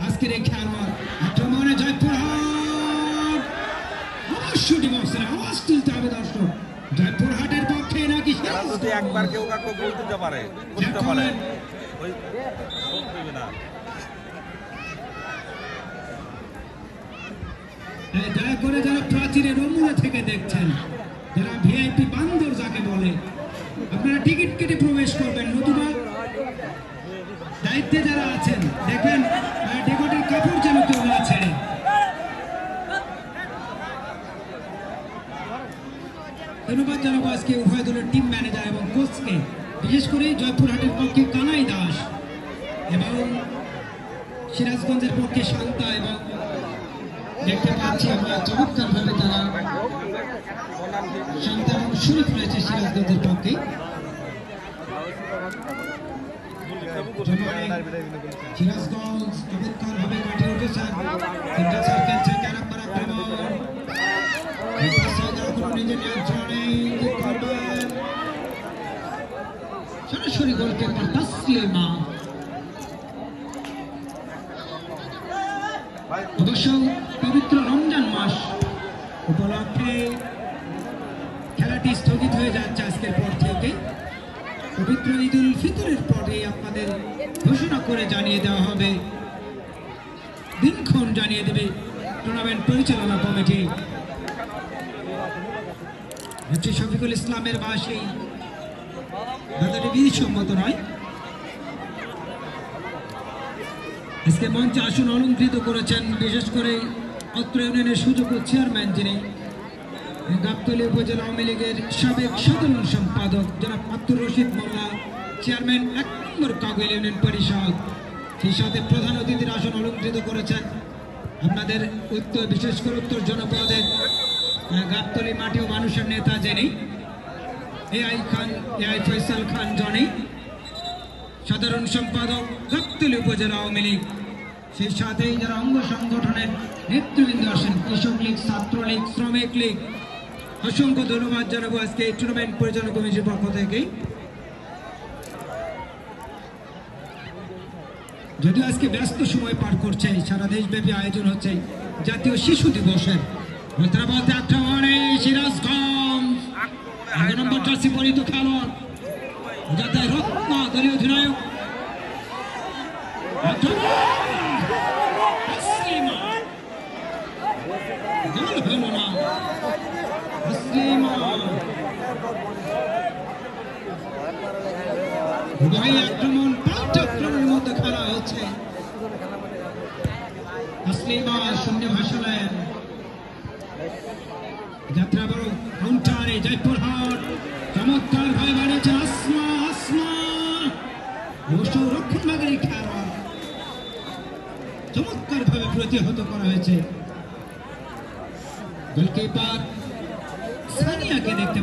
আজকের এই খেলোয়াড় আক্রমণে জয়পুরহাট অবশ্যই ডিমোশনে আওয়াজ তুলতে হবে দর্শক জয়পুরহাটের পক্ষে নাকি যদি একবার কেউ কাউকে গোল দিতে পারে করতে পারে ওই দেবে না দয়া করে যারা প্রাচীরের অমূল্য থেকে দেখছেন যারা ভিআইপি বান্দর যাকে বলে আপনারা টিকিট কেটে প্রবেশ করবেন নতুবা দায়িত্বে যারা আছেন দেখবেন ডেকোরের কাপড় যেন কেউ না ছেড়ে ধন্যবাদ জানাবো আজকে উভয় দলের টিম ম্যানেজার এবং কোচকে বিশেষ করে জয়পুরহাটের পক্ষে কানাই দাস এবং সিরাজগঞ্জের পক্ষে শান্তা এবং দেখতে পাচ্ছি আমরা চমৎকার ভাবে তারা শান্তা এবং শরীফ রয়েছে সিরাজগঞ্জের পক্ষে সিরাজগঞ্জ চমৎকার ভাবে কাটিয়ে উঠেছেন সরাসরি গোলকিপার তাসলিমা অবশ্য পবিত্র রমজান মাস উপলক্ষে খেলাটি স্থগিত হয়ে যাচ্ছে আজকের পর থেকে পবিত্র ঈদ উল ফিতরের পরে আপনাদের ঘোষণা করে জানিয়ে দেওয়া হবে দিনক্ষণ জানিয়ে দেবে টুর্নামেন্ট পরিচালনা কমিটি শফিকুল ইসলামের ভাষী কথাটি বিধিসম্মত নয় আজকে মঞ্চে আসন অলঙ্কৃত করেছেন বিশেষ করে অত্র ইউনিয়নের সুযোগ্য চেয়ারম্যান যিনি গাবতলী উপজেলা আওয়ামী লীগের সাবেক সাধারণ সম্পাদক জনাব আব্দুর রশিদ মোল্লা চেয়ারম্যান ১ নম্বর কাগল ইউনিয়ন পরিষদ সেই সাথে প্রধান অতিথির আসন অলঙ্কৃত করেছেন আপনাদের উত্তর বিশেষ করে উত্তর জনপদের গাবতলী মাটি ও মানুষের নেতা যিনি এআই ফয়সাল খান জনি সাধারণ সম্পাদক গাবতলী উপজেলা আওয়ামী লীগ সেই সাথেই যারা অঙ্গ সংগঠনের নেতৃবৃন্দ আসেন কৃষক লীগ ছাত্রলীগ শ্রমিক লীগ অসংখ্য ধন্যবাদ জানাবো আজকে টুর্নামেন্ট পরিচালনা কমিটির পক্ষ থেকে যদিও আজকে ব্যস্ত সময় পার করছে সারা দেশব্যাপী আয়োজন হচ্ছে জাতীয় শিশু দিবসের বলতে আক্রমণে সিরাজগঞ্জ ১ নম্বর জার্সি পরিহিত খেলোয়াড় যাতে রত্ন দলীয় অধিনায়ক আক্রমণ পাল্টা আক্রমণের মধ্যে খেলা হচ্ছে তাসলিমা শূন্য ভাষালেন যাত্রা বড় কাউন্টারে জয়পুরহাট চমৎকার ভাবে বাড়িয়েছে আসমা আসমা অবশ্য রক্ষণ ভাগের খেলা চমৎকার ভাবে প্রতিহত করা হয়েছে গোলকিপার সানিয়াকে দেখতে